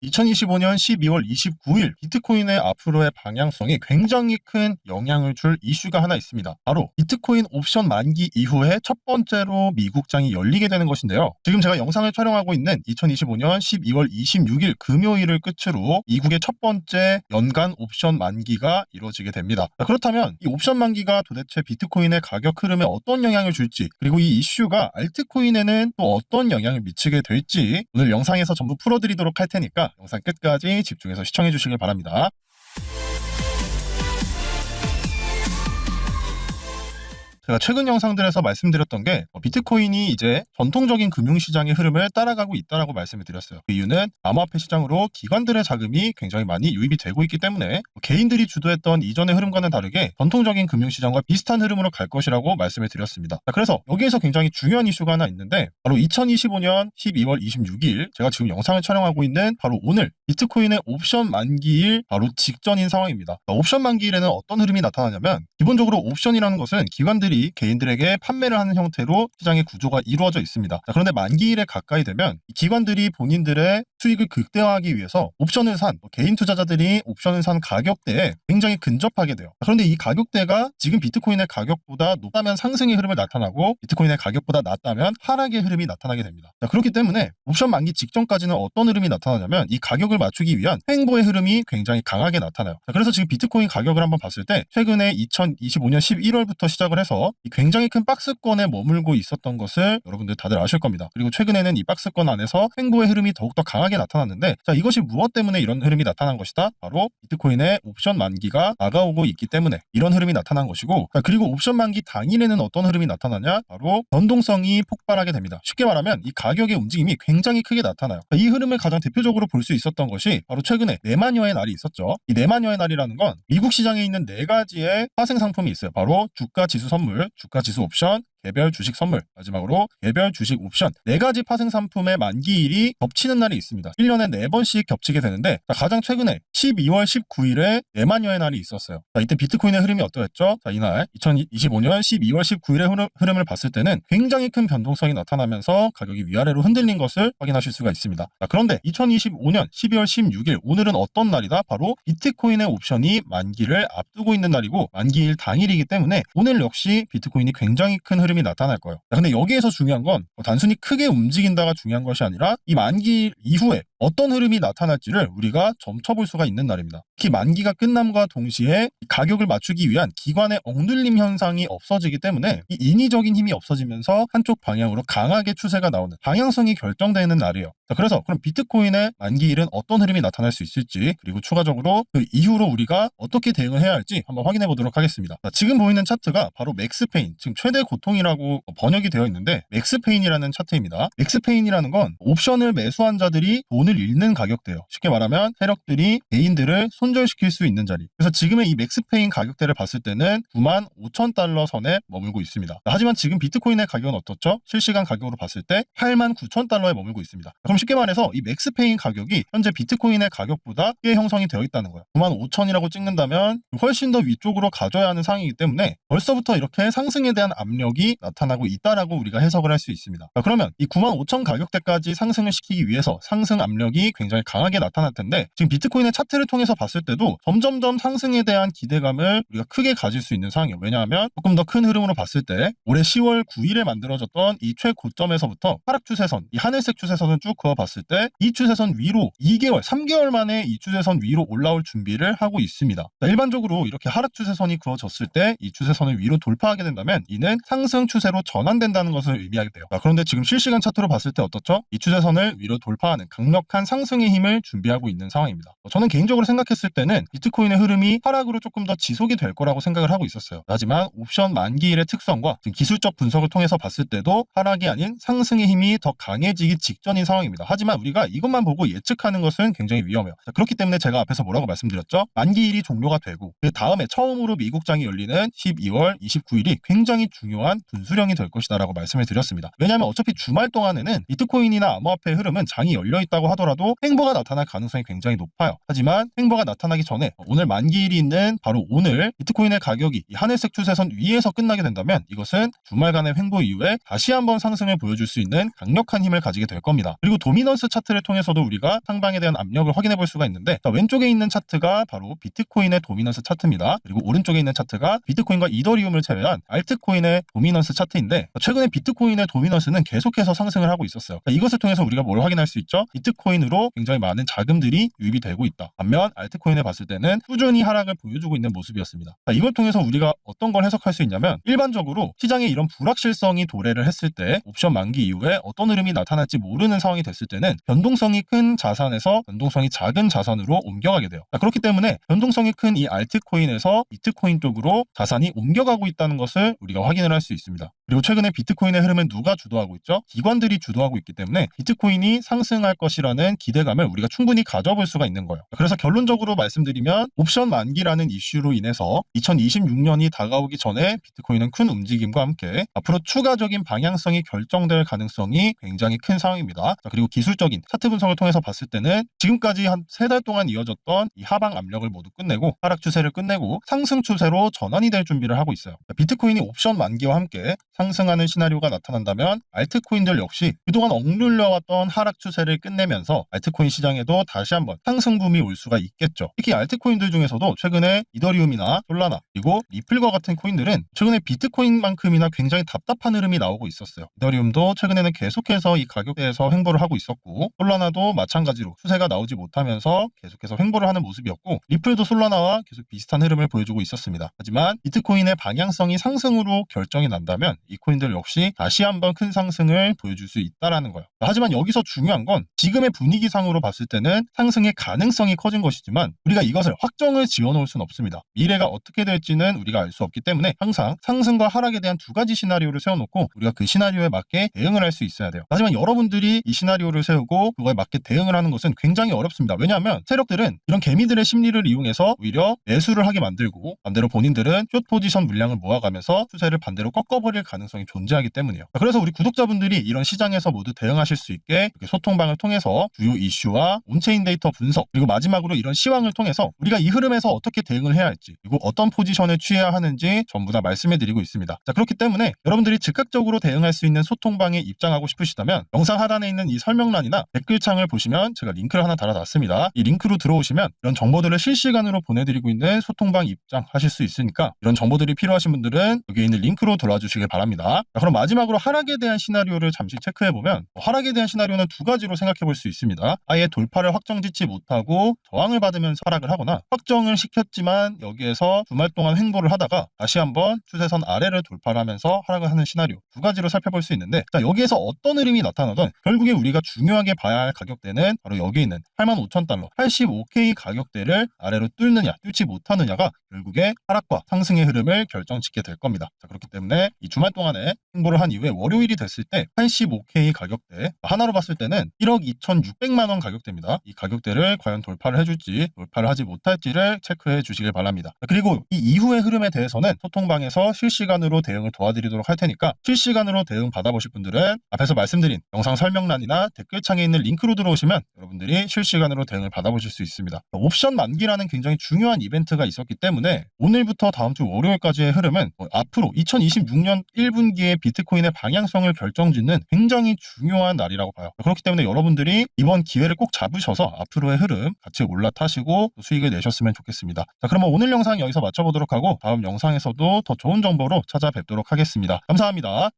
2025년 12월 29일 비트코인의 앞으로의 방향성에 굉장히 큰 영향을 줄 이슈가 하나 있습니다. 바로 비트코인 옵션 만기 이후에 첫 번째로 미국장이 열리게 되는 것인데요. 지금 제가 영상을 촬영하고 있는 2025년 12월 26일 금요일을 끝으로 미국의 첫 번째 연간 옵션 만기가 이루어지게 됩니다. 그렇다면 이 옵션 만기가 도대체 비트코인의 가격 흐름에 어떤 영향을 줄지, 그리고 이 이슈가 알트코인에는 또 어떤 영향을 미치게 될지 오늘 영상에서 전부 풀어드리도록 할 테니까 영상 끝까지 집중해서 시청해 주시길 바랍니다. 제가 최근 영상들에서 말씀드렸던 게 비트코인이 이제 전통적인 금융시장의 흐름을 따라가고 있다라고 말씀을 드렸어요. 그 이유는 암호화폐 시장으로 기관들의 자금이 굉장히 많이 유입이 되고 있기 때문에 개인들이 주도했던 이전의 흐름과는 다르게 전통적인 금융시장과 비슷한 흐름으로 갈 것이라고 말씀을 드렸습니다. 그래서 여기에서 굉장히 중요한 이슈가 하나 있는데, 바로 2025년 12월 26일 제가 지금 영상을 촬영하고 있는 바로 오늘 비트코인의 옵션 만기일 바로 직전인 상황입니다. 옵션 만기일에는 어떤 흐름이 나타나냐면, 기본적으로 옵션이라는 것은 기관들이 개인들에게 판매를 하는 형태로 시장의 구조가 이루어져 있습니다. 그런데 만기일에 가까이 되면 기관들이 본인들의 수익을 극대화하기 위해서 옵션을 산 개인 투자자들이 옵션을 산 가격대에 굉장히 근접하게 돼요. 그런데 이 가격대가 지금 비트코인의 가격보다 높다면 상승의 흐름을 나타나고, 비트코인의 가격보다 낮다면 하락의 흐름이 나타나게 됩니다. 그렇기 때문에 옵션 만기 직전까지는 어떤 흐름이 나타나냐면, 이 가격을 맞추기 위한 횡보의 흐름이 굉장히 강하게 나타나요. 그래서 지금 비트코인 가격을 한번 봤을 때 최근에 2025년 11월부터 시작을 해서 굉장히 큰 박스권에 머물고 있었던 것을 여러분들 다들 아실 겁니다. 그리고 최근에는 이 박스권 안에서 횡보의 흐름이 더욱더 강하게 나타났는데, 자, 이것이 무엇 때문에 이런 흐름이 나타난 것이다? 바로 비트코인의 옵션 만기가 다가오고 있기 때문에 이런 흐름이 나타난 것이고, 자, 그리고 옵션 만기 당일에는 어떤 흐름이 나타나냐? 바로 변동성이 폭발하게 됩니다. 쉽게 말하면 이 가격의 움직임이 굉장히 크게 나타나요. 이 흐름을 가장 대표적으로 볼 수 있었던 것이 바로 최근에 네마녀의 날이 있었죠. 이 네마녀의 날이라는 건 미국 시장에 있는 4가지의 파생 상품이 있어요. 바로 주가 지수 선물, 주가 지수 옵션, 개별 주식 선물, 마지막으로 개별 주식 옵션, 4가지 파생 상품의 만기일이 겹치는 날이 있습니다. 1년에 4번씩 겹치게 되는데, 가장 최근에 12월 19일에 네마녀의 날이 있었어요. 자, 이때 비트코인의 흐름이 어떠했죠? 자, 이날 2025년 12월 19일의 흐름을 봤을 때는 굉장히 큰 변동성이 나타나면서 가격이 위아래로 흔들린 것을 확인하실 수가 있습니다. 자, 그런데 2025년 12월 16일 오늘은 어떤 날이다? 바로 비트코인의 옵션이 만기를 앞두고 있는 날이고, 만기일 당일이기 때문에 오늘 역시 비트코인이 굉장히 큰 흐름이 나타날 거예요. 근데 여기에서 중요한 건 단순히 크게 움직인다가 중요한 것이 아니라 이 만기 이후에 어떤 흐름이 나타날지를 우리가 점쳐볼 수가 있는 날입니다. 특히 만기가 끝남과 동시에 가격을 맞추기 위한 기관의 억눌림 현상이 없어지기 때문에 이 인위적인 힘이 없어지면서 한쪽 방향으로 강하게 추세가 나오는 방향성이 결정되는 날이에요. 자, 그래서 그럼 비트코인의 만기일은 어떤 흐름이 나타날 수 있을지, 그리고 추가적으로 그 이후로 우리가 어떻게 대응을 해야 할지 한번 확인해 보도록 하겠습니다. 자, 지금 보이는 차트가 바로 맥스페인, 지금 최대 고통이라고 번역이 되어 있는데 맥스페인이라는 차트입니다. 맥스페인이라는 건 옵션을 매수한 자들이 돈을 잃는 가격대예요. 쉽게 말하면 세력들이 개인들을 손절시킬 수 있는 자리. 그래서 지금의 이 맥스페인 가격대를 봤을 때는 95,000달러 선에 머물고 있습니다. 하지만 지금 비트코인의 가격은 어떻죠? 실시간 가격으로 봤을 때 89,000달러에 머물고 있습니다. 그럼 쉽게 말해서 이 맥스페인 가격이 현재 비트코인의 가격보다 꽤 형성이 되어 있다는 거예요. 95,000이라고 찍는다면 훨씬 더 위쪽으로 가져야 하는 상황이기 때문에 벌써부터 이렇게 상승에 대한 압력이 나타나고 있다라고 우리가 해석을 할 수 있습니다. 자, 그러면 이 95,000 가격대까지 상승을 시키기 위해서 상승 압력이 굉장히 강하게 나타날 텐데, 지금 비트코인의 차트를 통해서 봤을 때도 점점점 상승에 대한 기대감을 우리가 크게 가질 수 있는 상황이에요. 왜냐하면 조금 더 큰 흐름으로 봤을 때 올해 10월 9일에 만들어졌던 이 최고점에서부터 하락 추세선, 이 하늘색 추세선을 쭉 그어봤을 때 이 추세선 위로 2개월, 3개월 만에 이 추세선 위로 올라올 준비를 하고 있습니다. 자, 일반적으로 이렇게 하락 추세선이 그어졌을 때 이 추세선을 위로 돌파하게 된다면 이는 상승 추세로 전환된다는 것을 의미하게 돼요. 자, 그런데 지금 실시간 차트로 봤을 때 어떻죠? 이 추세선을 위로 돌파하는 강력한 상승의 힘을 준비하고 있는 상황입니다. 저는 개인적으로 생각했을 때는 비트코인의 흐름이 하락으로 조금 더 지속이 될 거라고 생각을 하고 있었어요. 하지만 옵션 만기일의 특성과 지금 기술적 분석을 통해서 봤을 때도 하락이 아닌 상승의 힘이 더 강해지기 직전인 상황입니다. 하지만 우리가 이것만 보고 예측하는 것은 굉장히 위험해요. 자, 그렇기 때문에 제가 앞에서 뭐라고 말씀드렸죠? 만기일이 종료가 되고 그 다음에 처음으로 미국장이 열리는 12월 29일이 굉장히 중요한 분수령이 될 것이다 라고 말씀을 드렸습니다. 왜냐하면 어차피 주말 동안에는 비트코인이나 암호화폐의 흐름은 장이 열려있다고 하더라도 하더라도 횡보가 나타날 가능성이 굉장히 높아요. 하지만 횡보가 나타나기 전에 오늘 만기일이 있는 바로 오늘 비트코인의 가격이 이 하늘색 추세선 위에서 끝나게 된다면 이것은 주말간의 횡보 이후에 다시 한번 상승을 보여줄 수 있는 강력한 힘을 가지게 될 겁니다. 그리고 도미넌스 차트를 통해서도 우리가 상방에 대한 압력을 확인해 볼 수가 있는데, 자, 왼쪽에 있는 차트가 바로 비트코인의 도미넌스 차트입니다. 그리고 오른쪽에 있는 차트가 비트코인과 이더리움을 제외한 알트코인의 도미넌스 차트인데, 최근에 비트코인의 도미넌스는 계속해서 상승을 하고 있었어요. 자, 이것을 통해서 우리가 뭘 확인할 수 있죠? 비트코인으로 굉장히 많은 자금들이 유입이 되고 있다. 반면 알트코인을 봤을 때는 꾸준히 하락을 보여주고 있는 모습이었습니다. 자, 이걸 통해서 우리가 어떤 걸 해석할 수 있냐면, 일반적으로 시장에 이런 불확실성이 도래를 했을 때 옵션 만기 이후에 어떤 흐름이 나타날지 모르는 상황이 됐을 때는 변동성이 큰 자산에서 변동성이 작은 자산으로 옮겨가게 돼요. 자, 그렇기 때문에 변동성이 큰 이 알트코인에서 비트코인 쪽으로 자산이 옮겨가고 있다는 것을 우리가 확인을 할 수 있습니다. 그리고 최근에 비트코인의 흐름은 누가 주도하고 있죠? 기관들이 주도하고 있기 때문에 비트코인이 상승할 것이라는 기대감을 우리가 충분히 가져볼 수가 있는 거예요. 그래서 결론적으로 말씀드리면, 옵션 만기라는 이슈로 인해서 2026년이 다가오기 전에 비트코인은 큰 움직임과 함께 앞으로 추가적인 방향성이 결정될 가능성이 굉장히 큰 상황입니다. 자, 그리고 기술적인 차트 분석을 통해서 봤을 때는 지금까지 한 3달 동안 이어졌던 이 하방 압력을 모두 끝내고 하락 추세를 끝내고 상승 추세로 전환이 될 준비를 하고 있어요. 자, 비트코인이 옵션 만기와 함께 상승하는 시나리오가 나타난다면 알트코인들 역시 그동안 억눌려왔던 하락 추세를 끝내면서 알트코인 시장에도 다시 한번 상승붐이 올 수가 있겠죠. 특히 알트코인들 중에서도 최근에 이더리움이나 솔라나 그리고 리플과 같은 코인들은 최근에 비트코인만큼이나 굉장히 답답한 흐름이 나오고 있었어요. 이더리움도 최근에는 계속해서 이 가격대에서 횡보를 하고 있었고, 솔라나도 마찬가지로 추세가 나오지 못하면서 계속해서 횡보를 하는 모습이었고, 리플도 솔라나와 계속 비슷한 흐름을 보여주고 있었습니다. 하지만 비트코인의 방향성이 상승으로 결정이 난다면 이 코인들 역시 다시 한번 큰 상승을 보여줄 수 있다라는 거예요. 하지만 여기서 중요한 건 지금의 분위기상으로 봤을 때는 상승의 가능성이 커진 것이지만 우리가 이것을 확정을 지어놓을 수는 없습니다. 미래가 어떻게 될지는 우리가 알 수 없기 때문에 항상 상승과 하락에 대한 두 가지 시나리오를 세워놓고 우리가 그 시나리오에 맞게 대응을 할 수 있어야 돼요. 하지만 여러분들이 이 시나리오를 세우고 그거에 맞게 대응을 하는 것은 굉장히 어렵습니다. 왜냐하면 세력들은 이런 개미들의 심리를 이용해서 오히려 매수를 하게 만들고, 반대로 본인들은 숏 포지션 물량을 모아가면서 추세를 반대로 꺾어버릴 가능성이 존재하기 때문이에요. 그래서 우리 구독자분들이 이런 시장에서 모두 대응하실 수 있게 이렇게 소통방을 통해서 주요 이슈와 온체인 데이터 분석, 그리고 마지막으로 이런 시황을 통해서 우리가 이 흐름에서 어떻게 대응을 해야 할지, 그리고 어떤 포지션을 취해야 하는지 전부 다 말씀해드리고 있습니다. 자, 그렇기 때문에 여러분들이 즉각적으로 대응할 수 있는 소통방에 입장하고 싶으시다면 영상 하단에 있는 이 설명란이나 댓글창을 보시면 제가 링크를 하나 달아놨습니다. 이 링크로 들어오시면 이런 정보들을 실시간으로 보내드리고 있는 소통방 입장하실 수 있으니까 이런 정보들이 필요하신 분들은 여기 있는 링크로 들어와 주시길 바랍니다. 자, 그럼 마지막으로 하락에 대한 시나리오를 잠시 체크해보면, 하락에 대한 시나리오는 두 가지로 생각해 볼 수 있습니다. 아예 돌파를 확정짓지 못하고 저항을 받으면서 하락을 하거나, 확정을 시켰지만 여기에서 주말 동안 횡보를 하다가 다시 한번 추세선 아래를 돌파를 하면서 하락을 하는 시나리오, 두 가지로 살펴볼 수 있는데, 자, 여기에서 어떤 흐름이 나타나든 결국에 우리가 중요하게 봐야 할 가격대는 바로 여기 있는 85,000달러 85K 가격대를 아래로 뚫느냐 뚫지 못하느냐가 결국에 하락과 상승의 흐름을 결정짓게 될 겁니다. 자, 그렇기 때문에 이 주말 동안에 횡보를 한 이후에 월요일이 됐을 때 85K 가격대, 하나로 봤을 때는 1억 2,600만 원 가격대입니다. 이 가격대를 과연 돌파를 해줄지 돌파를 하지 못할지를 체크해 주시길 바랍니다. 그리고 이 이후의 흐름에 대해서는 소통방에서 실시간으로 대응을 도와드리도록 할 테니까, 실시간으로 대응 받아보실 분들은 앞에서 말씀드린 영상 설명란이나 댓글창에 있는 링크로 들어오시면 여러분들이 실시간으로 대응을 받아보실 수 있습니다. 옵션 만기라는 굉장히 중요한 이벤트가 있었기 때문에 오늘부터 다음 주 월요일까지의 흐름은 앞으로 2026년 1분기의 비트코인의 방향성을 결정짓는 굉장히 중요한 날이라고 봐요. 그렇기 때문에 여러분들이 이번 기회를 꼭 잡으셔서 앞으로의 흐름 같이 올라타시고 수익을 내셨으면 좋겠습니다. 자, 그러면 오늘 영상 여기서 마쳐보도록 하고 다음 영상에서도 더 좋은 정보로 찾아뵙도록 하겠습니다. 감사합니다.